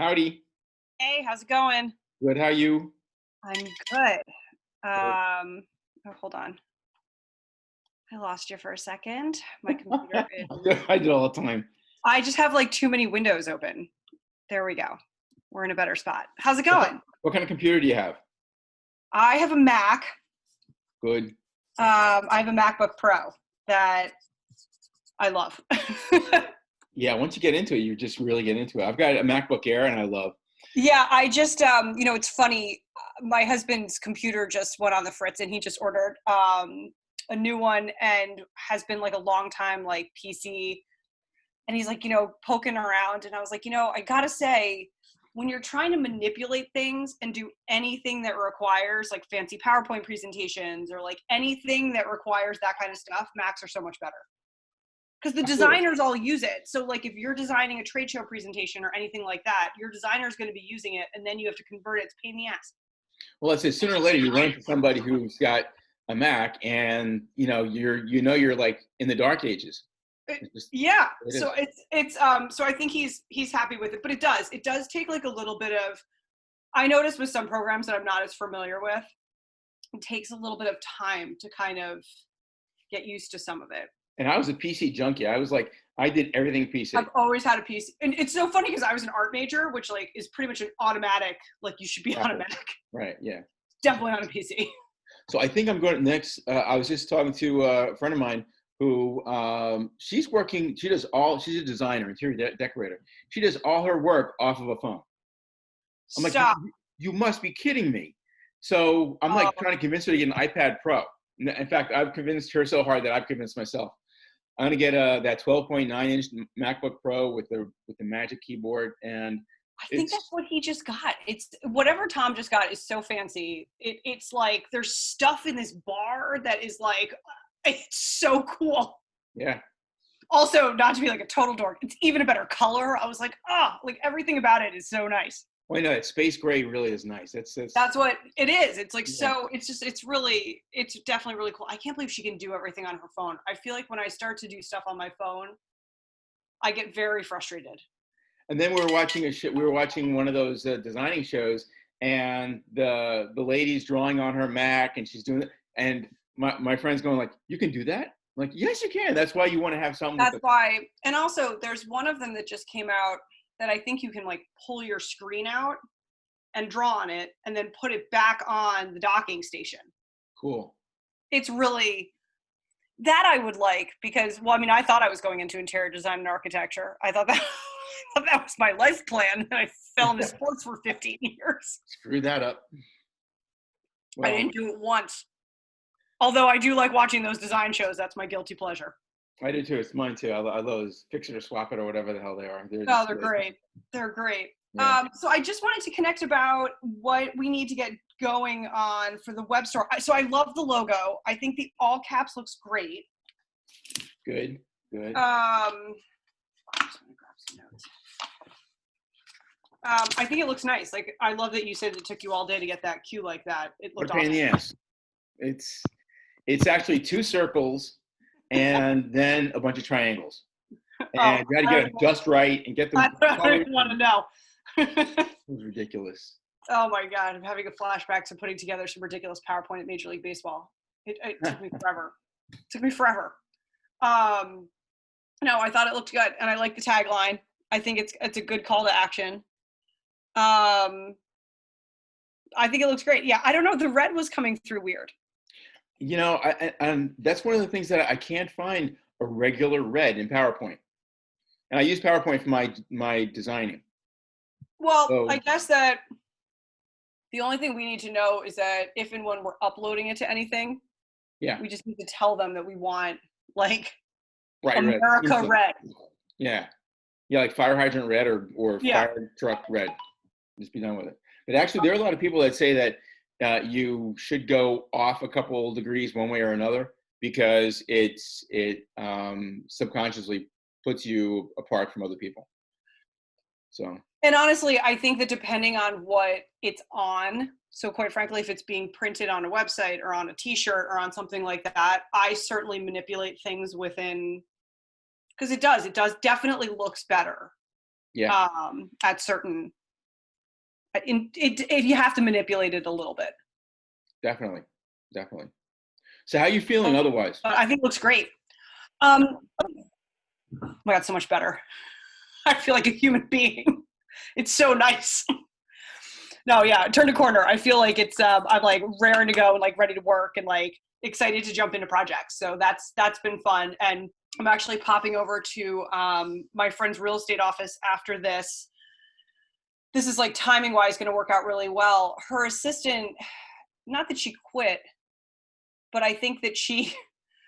Howdy. Hey, how's it going? Good. How you? I'm good. Good. Oh, hold on. I lost you for a second. My computer is. I do all the time. I just have like too many windows open. There we go. We're in a better spot. How's it What, going? what kind of computer do you have? I have a Mac. Good. I have a MacBook Pro that I love. Yeah. Once you get into it, you just really get into it. I've got a MacBook Air, and I love. Yeah, I just, it's funny. My husband's computer just went on the fritz and he just ordered a new one and has been like a long time like PC. And he's like, poking around. And I was like, I gotta say, when you're trying to manipulate things and do anything that requires like fancy PowerPoint presentations or like anything that requires that kind of stuff, Macs are so much better. Because the Absolutely. designers all use it. So like if you're designing a trade show presentation or anything like that, your designer is going to be using it and then you have to convert it. It's a pain in the ass. Well, let's say sooner or later you run into somebody who's got a Mac, and you're like in the dark ages. It's just Yeah. it So is. so I think he's happy with it, but it does take like a little bit of, I notice with some programs that I'm not as familiar with, it takes a little bit of time to kind of get used to some of it. And I was a PC junkie. I was like, I did everything PC. I've always had a PC, and it's so funny because I was an art major, which like is pretty much an automatic, like you should be on a Apple. Mac, Right. Yeah. definitely on a PC. So I think I'm going next. I was just talking to a friend of mine who she's working. She's a designer, interior decorator. She does all her work off of a phone. I'm like, Stop. you must be kidding me. So I'm Oh, like trying to convince her to get an iPad Pro. In fact, I've convinced her so hard that I've convinced myself. I'm gonna get that 12.9-inch MacBook Pro with the Magic Keyboard, and I think that's it's what he just got. It's whatever Tom just got is so fancy. It's like there's stuff in this bar that is like, it's so cool. yeah. Also, not to be like a total dork, it's even a better color. I was like, like everything about it is so nice. Well, no, that space gray really is nice. That's That's what it is. It's like yeah. so. It's definitely really cool. I can't believe she can do everything on her phone. I feel like when I start to do stuff on my phone, I get very frustrated. And then we were watching one of those designing shows, and the lady's drawing on her Mac, and she's doing it, and my friend's going like, you can do that? I'm like, yes, you can. That's why you want to have something with That's the why. And also, there's one of them that just came out that I think you can like pull your screen out and draw on it, and then put it back on the docking station. cool. It's really that I would like because, well, I mean, I thought I was going into interior design and architecture. I thought that I thought that was my life plan, and I fell into sports for 15 years. Screw that up. I Well, didn't do it once. Although I do like watching those design shows. That's my guilty pleasure. I do too. It's mine too. I love those fix it or swap it or whatever the hell they are. They're Oh, just they're really fun. great. They're great. Yeah. So I just wanted to connect about what we need to get going on for the web store. So I love the logo. I think the all caps looks great. Good. Good. I'm just gonna grab some notes. I think it looks nice. Like I love that you said it took you all day to get that cue like that. It What looked a pain in the awesome. ass. It's actually two circles and then a bunch of triangles. Oh, And you got to get it just right and get the I don't colors. even want to know. It was ridiculous. Oh my God, I'm having a flashback to putting together some ridiculous PowerPoint at Major League Baseball. It took me forever. It took me forever. Um, no, I thought it looked good, and I like the tagline. I think it's a good call to action. Um, I think it looks great. Yeah, I don't know. The red was coming through weird. And that's one of the things that I can't find a regular red in PowerPoint. And I use PowerPoint for my designing. Well, So I guess that the only thing we need to know is that if and when we're uploading it to anything, yeah, we just need to tell them that we want like bright red. America red. Yeah, yeah, like fire hydrant red or Yeah. fire truck red. Just be done with it. But actually, there are a lot of people that say that you should go off a couple degrees one way or another because it subconsciously puts you apart from other people. So And honestly, I think that depending on what it's on, so quite frankly, if it's being printed on a website or on a t-shirt or on something like that, I certainly manipulate things within, because it does definitely looks better yeah, at certain You have to manipulate it a little bit. Definitely. Definitely. So how you feeling otherwise? But I think it looks great. Oh my God, so much better. I feel like a human being. It's so nice. No, yeah, turned a corner. I feel like it's I'm like raring to go and like ready to work and like excited to jump into projects. So that's been fun. And I'm actually popping over to my friend's real estate office after this. This is like timing wise going to work out really well. Her assistant, not that she quit, but I think that she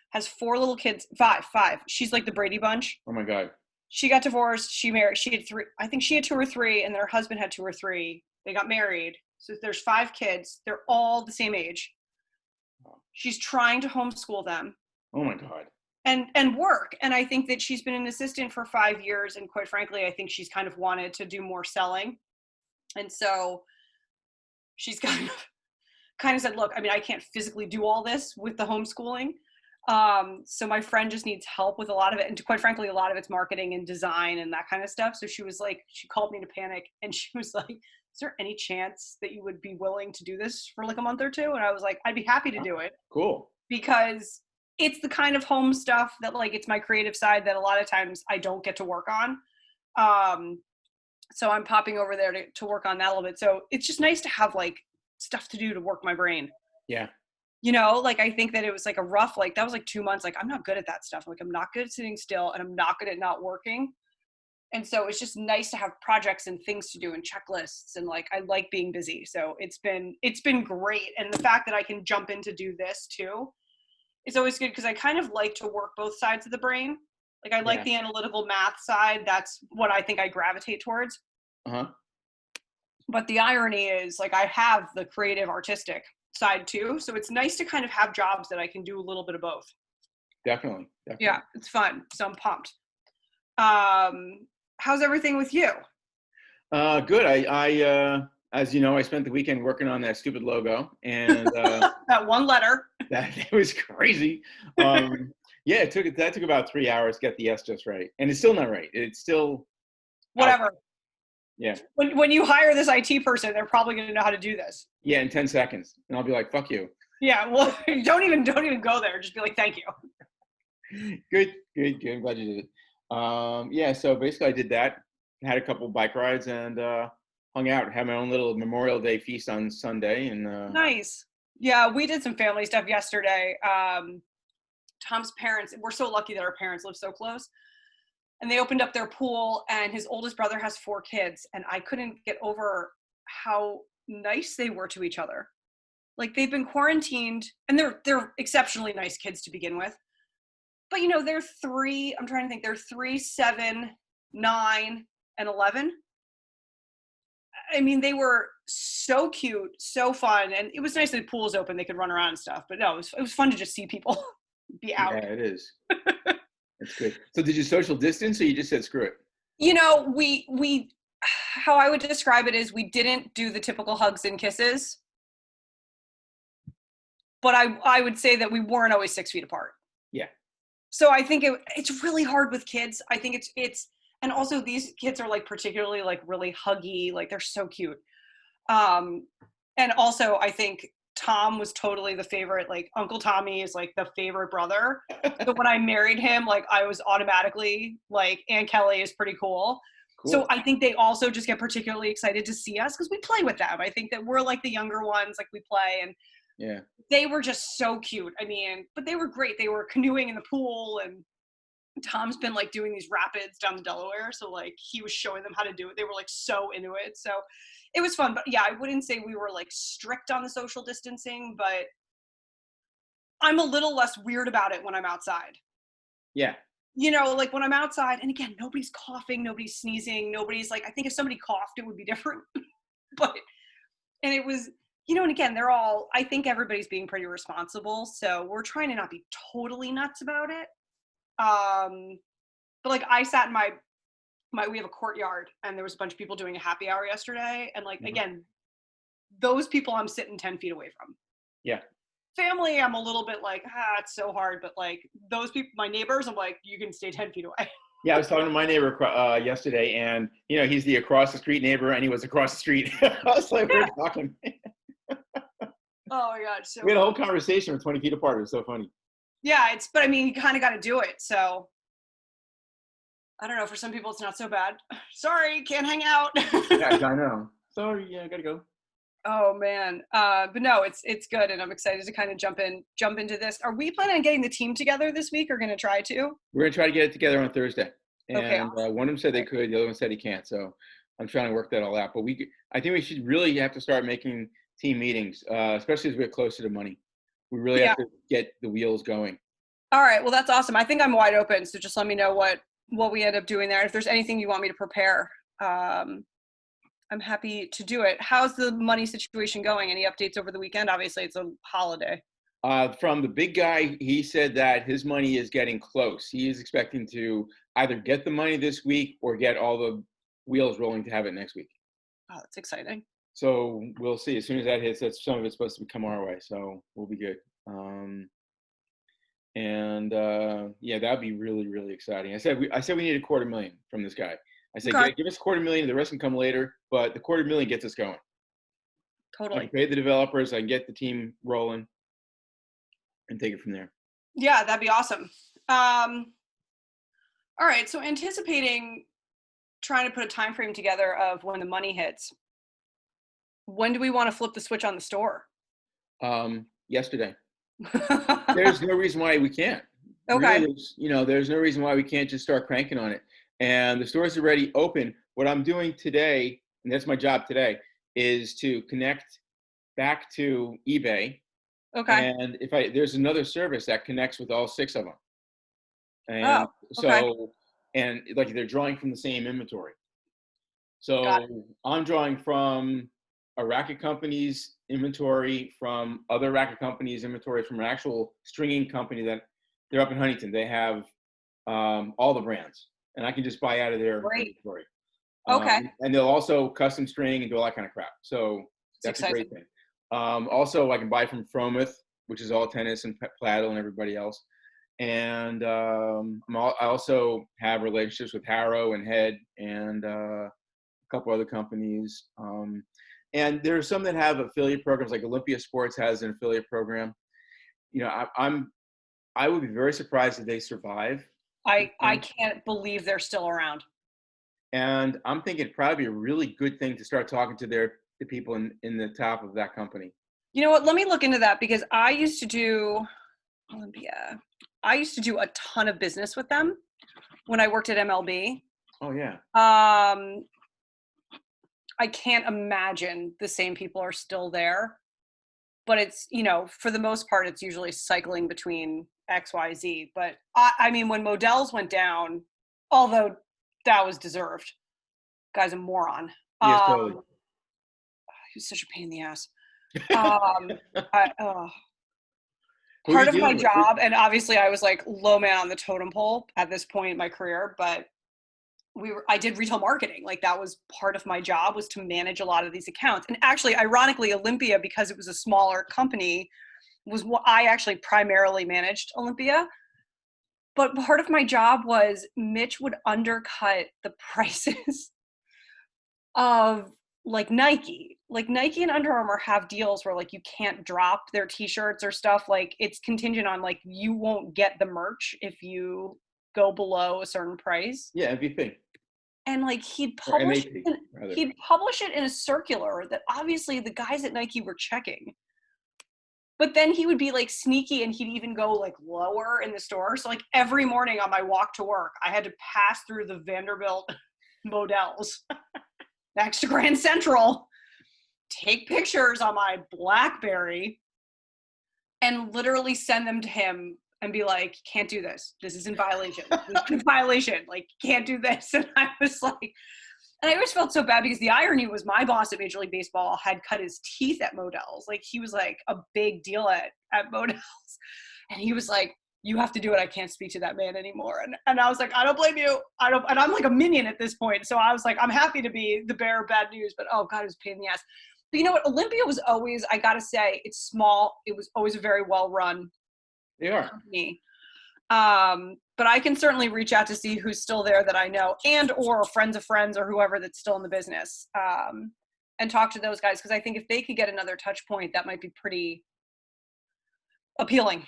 has 4 little kids, five. She's like the Brady Bunch. Oh my God. She got divorced. She married. She had 3. I think she had 2 or 3, and her husband had 2 or 3. They got married. So there's 5 kids. They're all the same age. She's trying to homeschool them. Oh my God. And work. And I think that she's been an assistant for 5 years. And quite frankly, I think she's kind of wanted to do more selling. And so she's kind of said, look, I mean, I can't physically do all this with the homeschooling. So my friend just needs help with a lot of it. And quite frankly, a lot of it's marketing and design and that kind of stuff. So she was like, she called me to panic and she was like, is there any chance that you would be willing to do this for like a month or 2? And I was like, I'd be happy to do it. Cool. Because it's the kind of home stuff that like, it's my creative side that a lot of times I don't get to work on. So I'm popping over there to work on that a little bit. So it's just nice to have like stuff to do to work my brain. Yeah. You know, like I think that it was like a rough, like that was like 2 months. Like I'm not good at that stuff. Like I'm not good at sitting still and I'm not good at not working. And so it's just nice to have projects and things to do and checklists. And like, I like being busy. So it's been great. And the fact that I can jump in to do this too, is always good. Cause I kind of like to work both sides of the brain. Like I like the analytical math side. That's what I think I gravitate towards. Uh-huh. But the irony is like, I have the creative artistic side too. So it's nice to kind of have jobs that I can do a little bit of both. Definitely. Yeah, it's fun. So I'm pumped. How's everything with you? Good. I as you know, I spent the weekend working on that stupid logo, and That one letter. that it was crazy. Yeah, that took about 3 hours to get the S just right, and it's still not right. It's still Whatever. Yeah. When you hire this IT person, they're probably going to know how to do this. Yeah, in 10 seconds, and I'll be like, "Fuck you." Yeah. Well, don't even go there. Just be like, thank you. Good. I'm glad you did it. Yeah, so basically I did that, had a couple bike rides and hung out, had my own little Memorial Day feast on Sunday. And Nice. Yeah, we did some family stuff yesterday. Tom's parents, we're so lucky that our parents live so close. And they opened up their pool and his oldest brother has 4 kids. And I couldn't get over how nice they were to each other. Like they've been quarantined and they're exceptionally nice kids to begin with. But you know, they're 3, I'm trying to think, they're 3, 7, 9, and 11. I mean, they were so cute, so fun. And it was nice that the pool was open, they could run around and stuff. But no, it was fun to just see people be out. Yeah, it is. That's good. So did you social distance or you just said screw it? You know, we how I would describe it is we didn't do the typical hugs and kisses. But I would say that we weren't always 6 feet apart. Yeah. So I think it's really hard with kids. I think it's and also these kids are like particularly like really huggy, like they're so cute. And also I think Tom was totally the favorite, like Uncle Tommy is like the favorite brother. So when I married him, like I was automatically like Aunt Kelly is pretty cool. So I think they also just get particularly excited to see us because we play with them. I think that we're like the younger ones, like we play and yeah. They were just so cute. I mean, but they were great. They were canoeing in the pool and Tom's been like doing these rapids down the Delaware. So like he was showing them how to do it. They were like so into it. So it was fun. But yeah, I wouldn't say we were like strict on the social distancing, but I'm a little less weird about it when I'm outside. Yeah. You know, like when I'm outside and again, nobody's coughing, nobody's sneezing, nobody's like, I think if somebody coughed, it would be different. And it was, you know, and again, I think everybody's being pretty responsible. So we're trying to not be totally nuts about it. But like I sat in we have a courtyard and there was a bunch of people doing a happy hour yesterday. And like, again, those people I'm sitting 10 feet away from. Yeah. Family, I'm a little bit like, it's so hard. But like those people, my neighbors, I'm like, you can stay 10 feet away. Yeah, I was talking to my neighbor yesterday, and he's the across the street neighbor, and he was across the street. I was like, we Yeah. were talking. Oh my God, so We had a whole funny. conversation. We're 20 feet apart. It was so funny. Yeah, but I mean, you kind of got to do it. So I don't know. For some people, it's not so bad. Sorry, can't hang out. Yeah, I know. Sorry, yeah, I gotta go. Oh man, but no, it's good, and I'm excited to kind of jump into this. Are we planning on getting the team together this week, or going to try to? We're gonna try to get it together on Thursday, Okay, and one of them said they could, the other one said he can't. So I'm trying to work that all out. But I think we should really have to start making team meetings, especially as we get closer to money. We really yeah. have to get the wheels going. All right, well that's awesome. I think I'm wide open, so just let me know what we end up doing there. If there's anything you want me to prepare, I'm happy to do it. How's the money situation going? Any updates over the weekend? Obviously, it's a holiday. From the big guy, he said that his money is getting close. He is expecting to either get the money this week or get all the wheels rolling to have it next week. Oh, that's exciting. So we'll see. As soon as that hits, some of it's supposed to come our way. So we'll be good. Yeah, that'd be really, really exciting. I said we need $250,000 from this guy. I said, Okay, give us $250,000. The rest can come later, but the $250,000 gets us going. I can totally. pay the developers. I can get the team rolling and take it from there. Yeah, that'd be awesome. All right, so anticipating trying to put a time frame together of when the money hits. When do we want to flip the switch on the store? Yesterday. There's no reason why we can't. Okay. Really, there's no reason why we can't just start cranking on it. And the store's already open. What I'm doing today, and that's my job today, is to connect back to eBay. Okay. And there's another service that connects with all 6 of them. Oh, And okay. so, and like they're drawing from the same inventory. Got it. So I'm drawing from a racket company's inventory, from other racket companies' inventory, from an actual stringing company that they're up in Huntington. They have all the brands, and I can just buy out of their Great. inventory. Okay. And they'll also custom string and do all that kind of crap. So It's that's a exciting. great thing. Also, I can buy from Fromouth, which is all tennis and Plaidel and everybody else. And I also have relationships with Harrow and Head and a couple other companies. And there are some that have affiliate programs, like Olympia Sports has an affiliate program. I would be very surprised if they survive. I can't believe they're still around. And I'm thinking it'd probably be a really good thing to start talking to the people in the top of that company. You know what? Let me look into that because I used to do Olympia. I used to do a ton of business with them when I worked at MLB. Oh yeah. I can't imagine the same people are still there, but it's, for the most part, it's usually cycling between X, Y, Z. But I mean, when Modell's went down, although that was deserved, guy's a moron. Yes, totally. He was such a pain in the ass. Part Who are you of my dealing with? job, and obviously I was like low man on the totem pole at this point in my career, but I did retail marketing. Like that was part of my job, was to manage a lot of these accounts. And actually, ironically, Olympia, because it was a smaller company, was what I actually primarily managed Olympia. But part of my job was Mitch would undercut the prices of like Nike. Like Nike and Under Armour have deals where like you can't drop their t-shirts or stuff. Like it's contingent on like you won't get the merch if you go below a certain price. Yeah, MVP. And like Or MAP, rather. he'd publish it in a circular that obviously the guys at Nike were checking. But then he would be like sneaky and he'd even go like lower in the store. So like every morning on my walk to work, I had to pass through the Vanderbilt Models next to Grand Central, take pictures on my BlackBerry, and literally send them to him and be like, can't do this. This is in violation. This is in violation. Like, can't do this. And I was like, and I always felt so bad because the irony was my boss at Major League Baseball had cut his teeth at Modell's. Like, he was like a big deal at Modell's. And he was like, you have to do it. I can't speak to that man anymore. And I was like, I don't blame you. And I'm like a minion at this point. So I was like, I'm happy to be the bearer of bad news, but oh God, it was a pain in the ass. But you know what? Olympia was always, I got to say, it's small. It was always a very well-run They are. company. but I can certainly reach out to see who's still there that I know, and or friends of friends or whoever that's still in the business, and talk to those guys, because I think if they could get another touch point, that might be pretty appealing.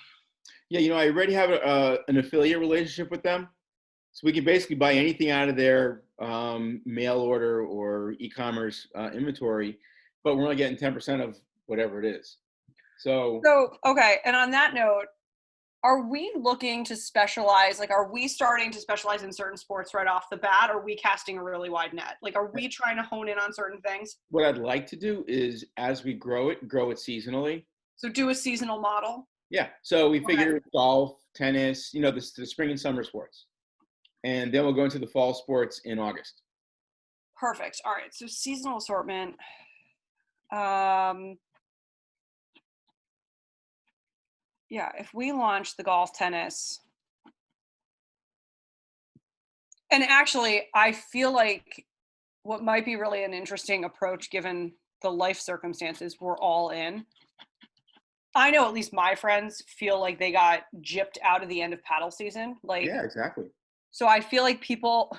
Yeah, I already have an affiliate relationship with them, so we can basically buy anything out of their mail order or e-commerce inventory, but we're only getting 10% of whatever it is. So Okay, and on that note, are we looking to specialize? Like, are we starting to specialize in certain sports right off the bat? Or are we casting a really wide net? Like, are we trying to hone in on certain things? what I'd like to do is, as we grow it seasonally. So do a seasonal model. Yeah. So we Okay. figure golf, tennis, the spring and summer sports. And then we'll go into the fall sports in August. Perfect. All right. So seasonal assortment. Yeah, if we launch the golf, tennis, and actually, I feel like what might be really an interesting approach given the life circumstances we're all in. I know at least my friends feel like they got gypped out of the end of paddle season. Like, Yeah, exactly. so I feel like people,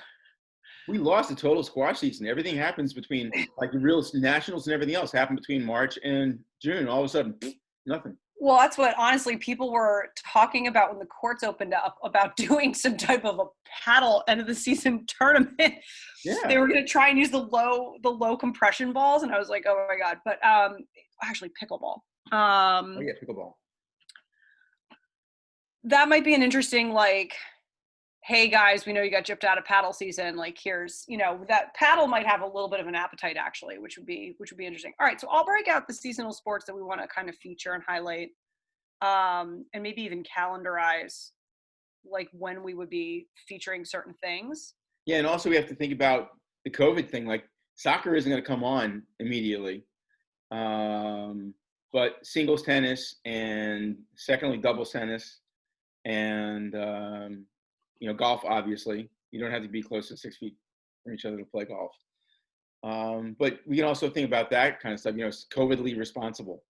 We lost the total squash season. Everything happens between, like, the real nationals and everything else happened between March and June. All of a sudden, nothing. well, that's what honestly people were talking about when the courts opened up about doing some type of a paddle end of the season tournament. Yeah. They were going to try and use the low compression balls, and I was like, oh my god! But actually pickleball. Oh yeah, pickleball. That might be an interesting, like, hey guys, we know you got gypped out of paddle season. Like, here's, that paddle might have a little bit of an appetite actually, which would be interesting. All right, so I'll break out the seasonal sports that we want to kind of feature and highlight, and maybe even calendarize like when we would be featuring certain things. Yeah, and also we have to think about the COVID thing. Like, soccer isn't going to come on immediately, but singles tennis and secondly doubles tennis and golf. Obviously, you don't have to be close to 6 feet from each other to play golf. But we can also think about that kind of stuff. COVIDly responsible.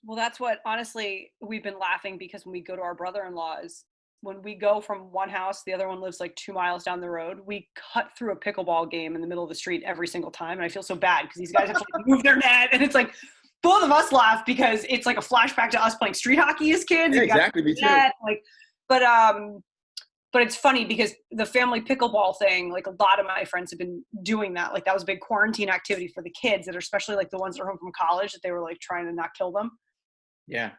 Well, that's what, honestly, we've been laughing because when we go to our brother-in-law's, when we go from one house, the other one lives like 2 miles down the road, we cut through a pickleball game in the middle of the street every single time. And I feel so bad because these guys have to like move their net. And it's like, both of us laugh because it's like a flashback to us playing street hockey as kids. Yeah, exactly, me too. Like, but it's funny because the family pickleball thing, like a lot of my friends have been doing that. Like that was a big quarantine activity for the kids that are, especially like the ones that are home from college, that they were like trying to not kill them. Yeah.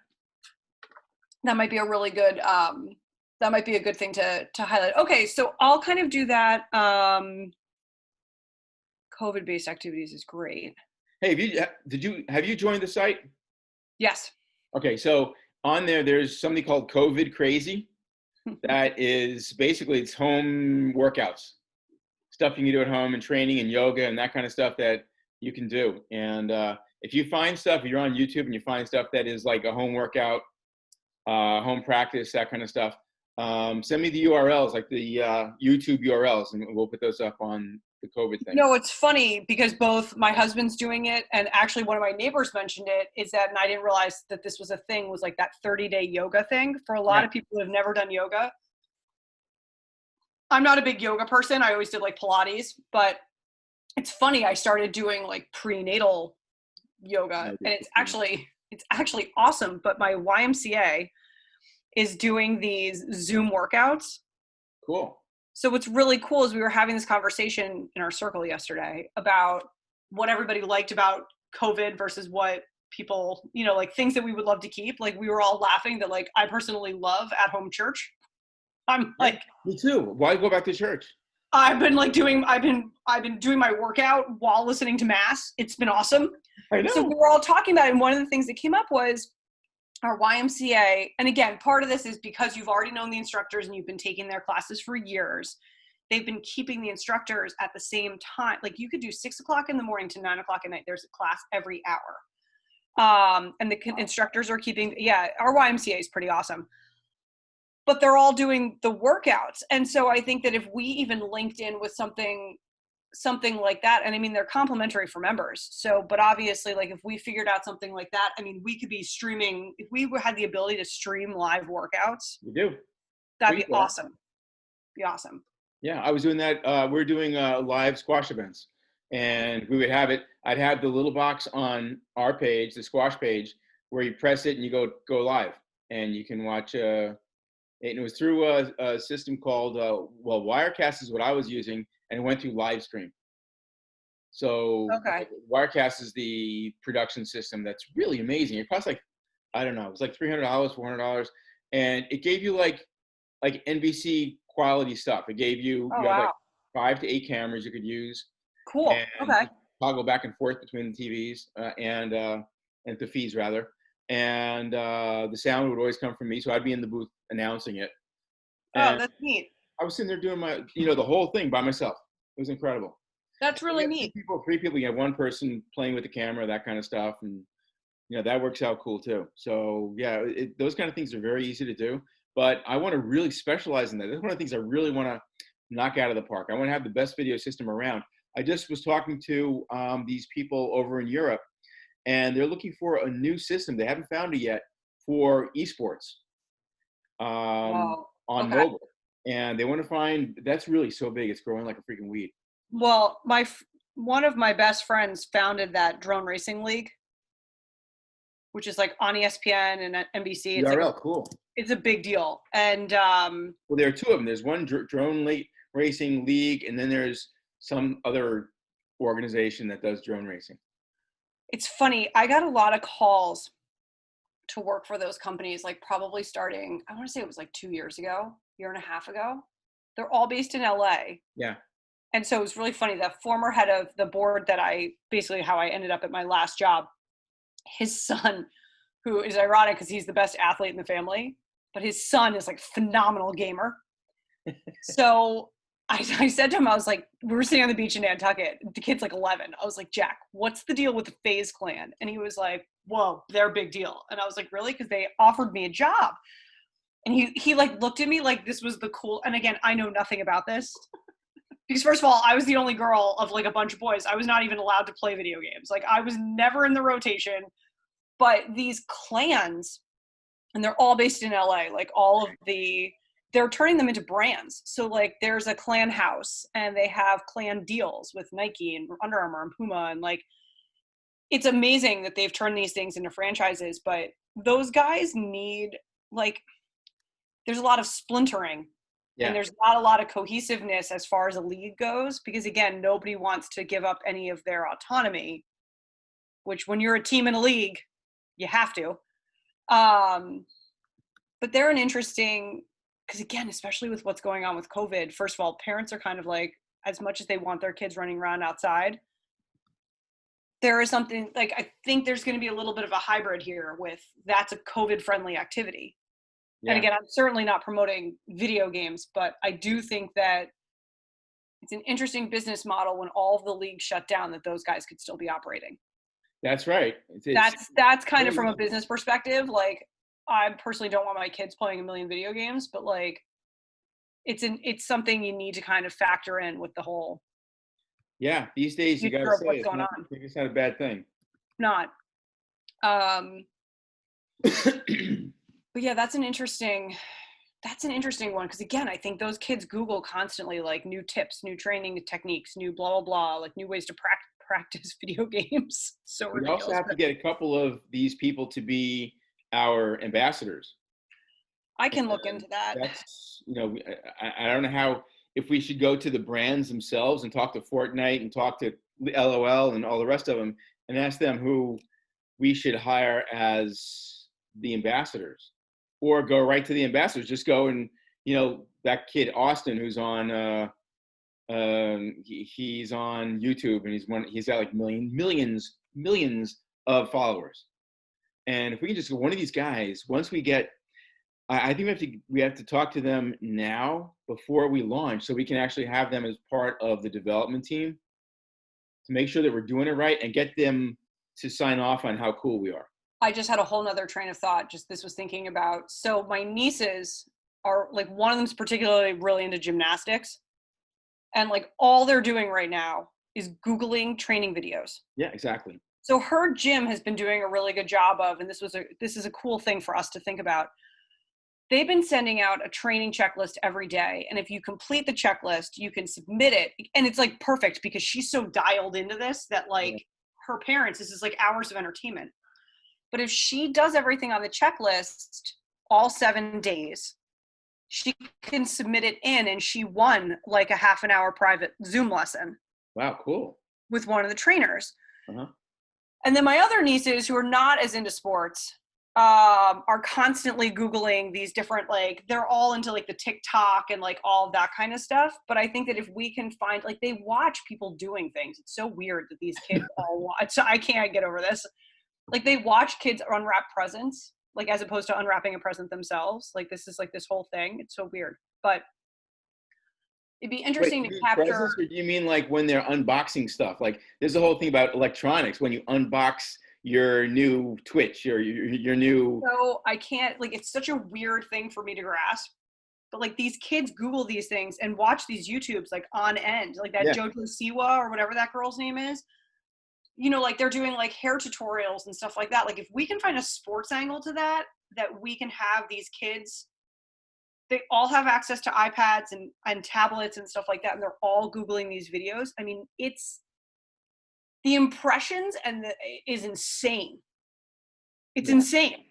That might be a really good, that might be a good thing to highlight. Okay. So I'll kind of do that. COVID-based activities is great. Hey, have you joined the site? Yes. Okay. So on there's something called COVID Crazy. That is basically, it's home workouts, stuff you can do at home, and training and yoga and that kind of stuff that you can do. And if you find stuff, if you're on YouTube and you find stuff that is like a home workout, home practice, that kind of stuff, send me the URLs, like the YouTube URLs, and we'll put those up on the COVID thing. No, it's funny because both my husband's doing it, and actually one of my neighbors mentioned it, is that, and I didn't realize that this was a thing, was like that 30-day yoga thing for a lot of people who have never done yoga. I'm not a big yoga person. I always did like Pilates, but it's funny. I started doing like prenatal yoga, and it's actually awesome. But my YMCA is doing these Zoom workouts. Cool. So what's really cool is we were having this conversation in our circle yesterday about what everybody liked about COVID versus what people, like things that we would love to keep. Like we were all laughing that like, I personally love at-home church. I'm like, me too. Why go back to church? I've been doing my workout while listening to mass. It's been awesome. I know. So we were all talking about it, and one of the things that came up was our YMCA. And again, part of this is because you've already known the instructors and you've been taking their classes for years. They've been keeping the instructors at the same time. Like you could do 6 o'clock in the morning to 9 o'clock at night. There's a class every hour. And the instructors are keeping, our YMCA is pretty awesome. But they're all doing the workouts. And so I think that if we even linked in with something like that, and I mean, they're complimentary for members. So, but obviously, like if we figured out something like that, I mean, we could be streaming, if we had the ability to stream live workouts. We do. That'd be awesome. Be awesome. Yeah, I was doing that. We're doing live squash events, and we would have it. I'd have the little box on our page, the squash page, where you press it and you go live, and you can watch. And it was through a system called well, Wirecast is what I was using, and it went through Livestream. So Okay. Wirecast is the production system that's really amazing. It costs like, I don't know, it was like $300, $400, and it gave you like NBC quality stuff. It gave you Oh, you had like wow. 5 to 8 cameras you could use, Cool. and Okay. you toggle back and forth between the TVs and the feeds rather, and the sound would always come from me, so I'd be in the booth announcing it, Oh, and that's neat. I was sitting there doing my the whole thing by myself. It was incredible. That's You really have two neat. people, 3 people. You have one person playing with the camera, that kind of stuff, and that works out cool too. So yeah, those kind of things are very easy to do. But I want to really specialize in that. That's one of the things I really want to knock out of the park. I want to have the best video system around. I just was talking to these people over in Europe, and they're looking for a new system. They haven't found it yet for esports Wow. on Okay. mobile, and they want to find that's really so big. It's growing like a freaking weed. Well, one of my best friends founded that drone racing league, which is like on ESPN and NBC. It's like URL, cool. it's a big deal. And Well, there are two of them. There's one drone racing league, and then there's some other organization that does drone racing. it's funny. I got a lot of calls to work for those companies, like probably starting, I want to say it was like 2 years ago, year and a half ago. They're all based in LA. Yeah. And so it was really funny. The former head of the board that basically how I ended up at my last job, his son, who is ironic because he's the best athlete in the family, but his son is like phenomenal gamer. So I said to him, I was like, we were sitting on the beach in Nantucket. The kid's like 11. I was like, Jack, what's the deal with the FaZe Clan? And he was like, whoa, they're a big deal. And I was like, really? Because they offered me a job. And he like looked at me like this was the cool. And again, I know nothing about this. Because first of all, I was the only girl of like a bunch of boys. I was not even allowed to play video games. Like I was never in the rotation. But these clans, and they're all based in LA, like they're turning them into brands. So like there's a clan house and they have clan deals with Nike and Under Armour and Puma. And like, it's amazing that they've turned these things into franchises, but those guys need like, there's a lot of splintering. Yeah. And there's not a lot of cohesiveness as far as a league goes, because again, nobody wants to give up any of their autonomy, which when you're a team in a league, you have to. But they're an interesting, because again, especially with what's going on with COVID, first of all, parents are kind of like, as much as they want their kids running around outside, there is something like, I think there's going to be a little bit of a hybrid here with that's a COVID friendly activity. Yeah. And again, I'm certainly not promoting video games, but I do think that it's an interesting business model when all of the leagues shut down that those guys could still be operating. That's right. That's kind of from a business perspective. Like I personally don't want my kids playing a million video games, but like it's something you need to kind of factor in with the whole. Yeah, these days you gotta say what's going on. It's not a bad thing. Not. But yeah, that's an interesting one because again, I think those kids Google constantly like new tips, new training techniques, new blah blah blah, like new ways to practice video games. So we also have to get a couple of these people to be our ambassadors. I can look into that. That's I don't know how if we should go to the brands themselves and talk to Fortnite and talk to LOL and all the rest of them and ask them who we should hire as the ambassadors. Or go right to the ambassadors. Just go and that kid Austin, who's on he's on YouTube and he's got like millions of followers. And if we can just go one of these guys, once we get, I think we have to talk to them now before we launch, so we can actually have them as part of the development team to make sure that we're doing it right and get them to sign off on how cool we are. I just had a whole nother train of thought. Just this was thinking about, so my nieces are like, one of them's particularly really into gymnastics. And like all they're doing right now is Googling training videos. Yeah, exactly. So her gym has been doing a really good job of, and this is a cool thing for us to think about. they've been sending out a training checklist every day. And if you complete the checklist, you can submit it. And it's like perfect because she's so dialed into this that like her parents, this is like hours of entertainment. But if she does everything on the checklist all 7 days, she can submit it in, and she won like a half an hour private Zoom lesson. Wow, cool. With one of the trainers. Uh-huh. And then my other nieces who are not as into sports are constantly Googling these different, like, they're all into like the TikTok and like all of that kind of stuff. But I think that if we can find, like, they watch people doing things. It's so weird that these kids all watch. So I can't get over this. Like, they watch kids unwrap presents, like, as opposed to unwrapping a present themselves. Like, this is like this whole thing. It's so weird. But it'd be interesting to capture. Presents, or do you mean like when they're unboxing stuff? Like, there's a whole thing about electronics when you unbox your new Twitch or your new. So I can't, like, it's such a weird thing for me to grasp. But like, these kids Google these things and watch these YouTubes like on end, like that Jojo Siwa or whatever that girl's name is. You know, like, they're doing like hair tutorials and stuff like that. Like, if we can find a sports angle to that, that we can have these kids, they all have access to iPads and tablets and stuff like that, and they're all Googling these videos. I mean, it's the impressions is insane. It's insane.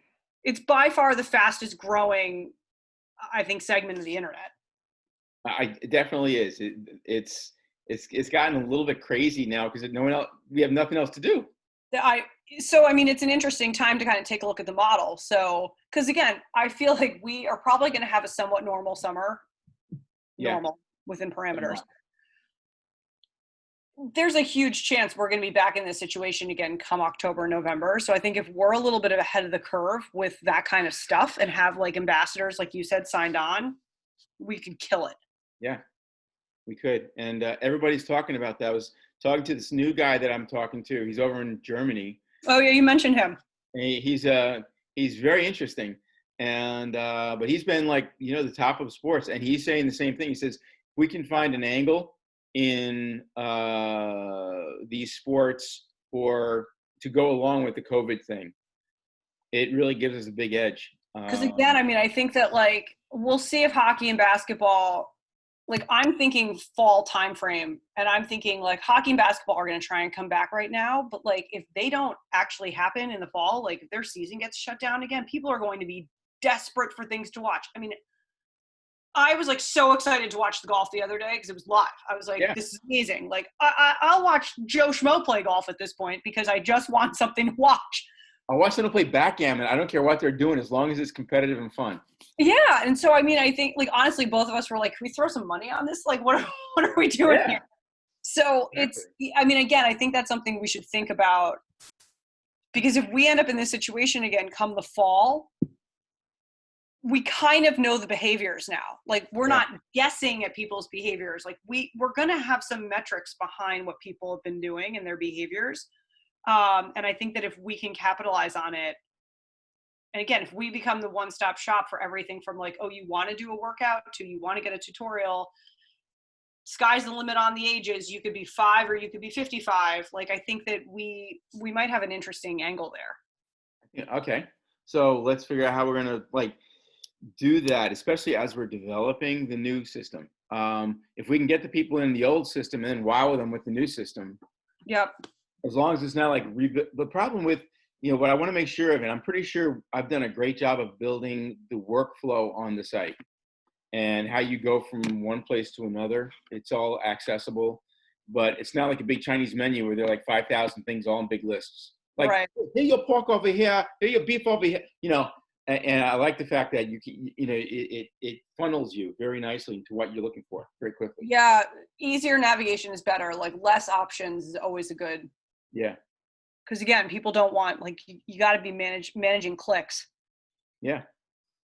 It's by far the fastest growing, I think, segment of the internet. It definitely is. It's gotten a little bit crazy now because we have nothing else to do. So, I mean, it's an interesting time to kind of take a look at the model. So, because again, I feel like we are probably going to have a somewhat normal summer, normal within parameters. There's a huge chance we're going to be back in this situation again come October, November. So I think if we're a little bit ahead of the curve with that kind of stuff and have like ambassadors, like you said, signed on, we could kill it. Yeah, we could. And everybody's talking about that. I was talking to this new guy that I'm talking to. He's over in Germany. Oh yeah, you mentioned him. He's very interesting, and but he's been like, the top of sports, and he's saying the same thing. He says we can find an angle in these sports or to go along with the COVID thing. It really gives us a big edge. Because again, I mean, I think that like we'll see if hockey and basketball. Like, I'm thinking fall time frame, and I'm thinking like hockey and basketball are going to try and come back right now. But like, if they don't actually happen in the fall, like if their season gets shut down again, people are going to be desperate for things to watch. I mean, I was like so excited to watch the golf the other day because it was live. I was like, This is amazing. Like, I'll watch Joe Schmo play golf at this point because I just want something to watch. I watch them play backgammon. I don't care what they're doing as long as it's competitive and fun. Yeah, and so I mean, I think like honestly, both of us were like, "Can we throw some money on this? Like, what are we doing here?" So it's, I mean, again, I think that's something we should think about because if we end up in this situation again come the fall, we kind of know the behaviors now. Like, we're not guessing at people's behaviors. Like, we're going to have some metrics behind what people have been doing and their behaviors. And I think that if we can capitalize on it, and again, if we become the one-stop shop for everything from like, oh, you want to do a workout to you want to get a tutorial, sky's the limit on the ages. You could be 5 or you could be 55. Like, I think that we might have an interesting angle there. Yeah, okay. So let's figure out how we're going to like do that, especially as we're developing the new system. If we can get the people in the old system and then wow them with the new system. Yep. As long as it's not like the problem with, what I want to make sure of, and I'm pretty sure I've done a great job of building the workflow on the site and how you go from one place to another. It's all accessible, but it's not like a big Chinese menu where there are like 5,000 things all in big lists. Like, here your pork over here, here your beef over here, and I like the fact that it funnels you very nicely into what you're looking for very quickly. Yeah, easier navigation is better. Like, less options is always a good. Yeah. Because again, people don't want, like, you got to be managing clicks. Yeah.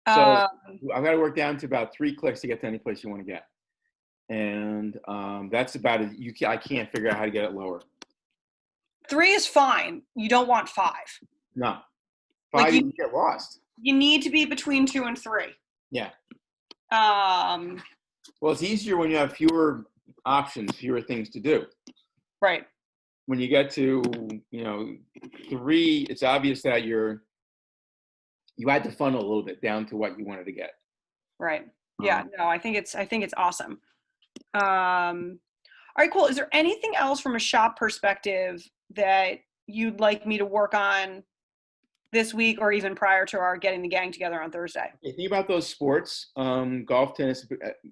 So I've got to work down to about 3 clicks to get to any place you want to get, and that's about it. I can't figure out how to get it lower. 3 is fine. You don't want 5. No, 5 you get lost. You need to be between 2 and 3. Yeah. Well, it's easier when you have fewer options, fewer things to do. Right. When you get to 3, it's obvious that you're you had to funnel a little bit down to what you wanted to get. Right. Yeah. Um, No, I think it's awesome. All right, cool. Is there anything else from a shop perspective that you'd like me to work on this week or even prior to our getting the gang together on Thursday? think about those sports, golf, tennis.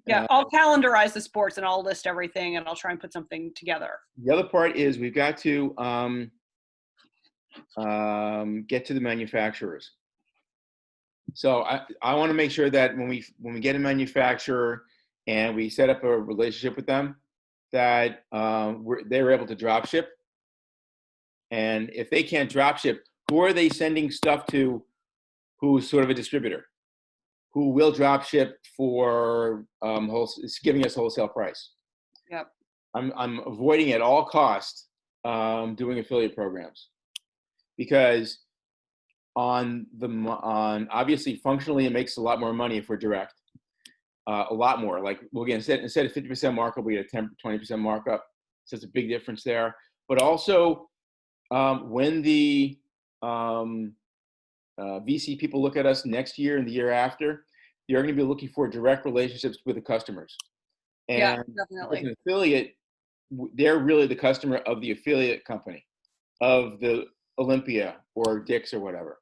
Yeah, I'll calendarize the sports and I'll list everything and I'll try and put something together. The other part is we've got to get to the manufacturers. So I want to make sure that when we get a manufacturer and we set up a relationship with them, that they're able to drop ship. And if they can't drop ship, who are they sending stuff to? Who's sort of a distributor, who will drop ship for giving us wholesale price. Yep. I'm avoiding at all costs doing affiliate programs, because on obviously functionally it makes a lot more money if we're direct, a lot more. Like we'll get instead of 50% markup, we get a 10-20% markup. So it's a big difference there. But also when the VC people look at us next year and the year after, they're going to be looking for direct relationships with the customers. And Yeah, as definitely. an affiliate, they're really the customer of the affiliate company, of the Olympia or Dick's or whatever.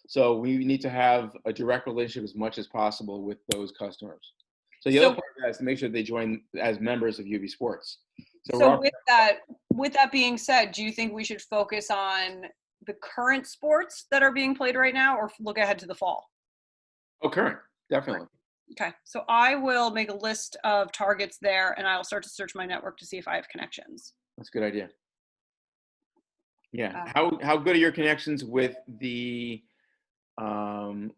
So we need to have a direct relationship as much as possible with those customers. So the other part of that is to make sure they join as members of UB Sports. So with that being said, do you think we should focus on the current sports that are being played right now or look ahead to the fall? Oh, current, definitely. Okay, so I will make a list of targets there and I'll start to search my network to see if I have connections. That's a good idea. Yeah. How good are your connections with the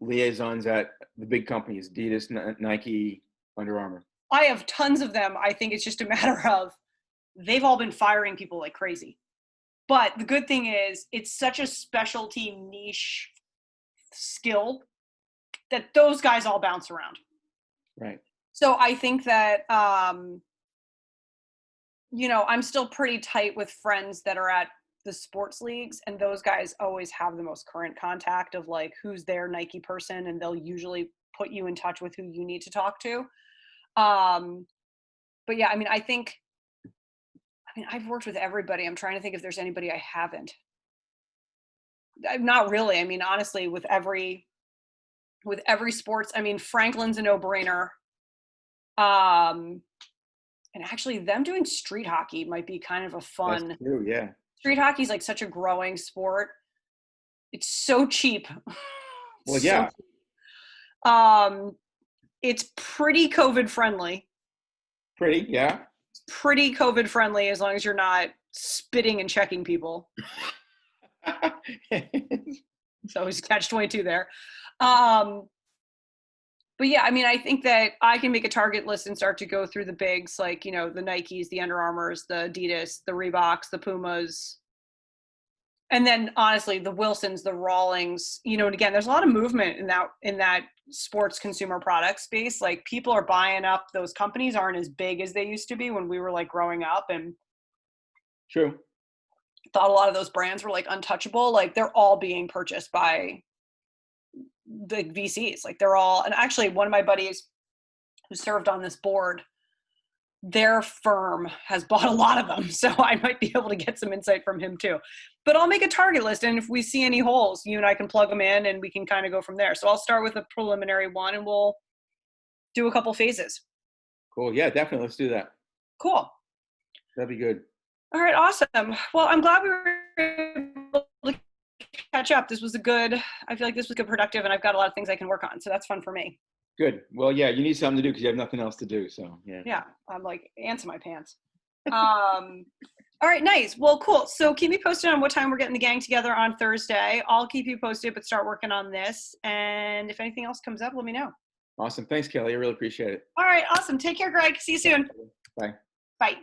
liaisons at the big companies, Adidas, Nike, Under Armour? I have tons of them. I think it's just a matter of they've all been firing people like crazy. But the good thing is it's such a specialty niche skill that those guys all bounce around. Right. So I think that, I'm still pretty tight with friends that are at the sports leagues, and those guys always have the most current contact of like who's their Nike person, and they'll usually put you in touch with who you need to talk to. But yeah, I've worked with everybody. I'm trying to think if there's anybody I haven't. Not really. Honestly, with every sports, Franklin's a no-brainer. And actually them doing street hockey might be kind of a fun. That's true, yeah. Street hockey is like such a growing sport. It's so cheap. Well, yeah. It's pretty COVID friendly. Pretty, yeah. Pretty COVID friendly as long as you're not spitting and checking people. So it's catch-22 there. But yeah, I think that I can make a target list and start to go through the bigs, like, the Nikes, the Under Armours, the Adidas, the Reeboks, the Pumas. And then honestly, the Wilsons, the Rawlings, and again, there's a lot of movement in that sports consumer product space. Like people are buying up. Those companies aren't as big as they used to be when we were like growing up, and true. Thought a lot of those brands were like untouchable. Like they're all being purchased by the VCs. Like they're all, and actually one of my buddies who served on this board, their firm has bought a lot of them. So I might be able to get some insight from him too. But I'll make a target list. And if we see any holes, you and I can plug them in and we can kind of go from there. So I'll start with a preliminary one and we'll do a couple phases. Cool. Yeah, definitely. Let's do that. Cool. That'd be good. All right. Awesome. Well, I'm glad we were able to catch up. I feel like this was good, productive, and I've got a lot of things I can work on. So that's fun for me. Good. Well, yeah, you need something to do because you have nothing else to do. So yeah. Yeah. I'm like ants in my pants. All right, nice. Well, cool. So keep me posted on what time we're getting the gang together on Thursday. I'll keep you posted, but start working on this. And if anything else comes up, let me know. Awesome. Thanks, Kelly. I really appreciate it. All right. Awesome. Take care, Greg. See you soon. Bye. Bye.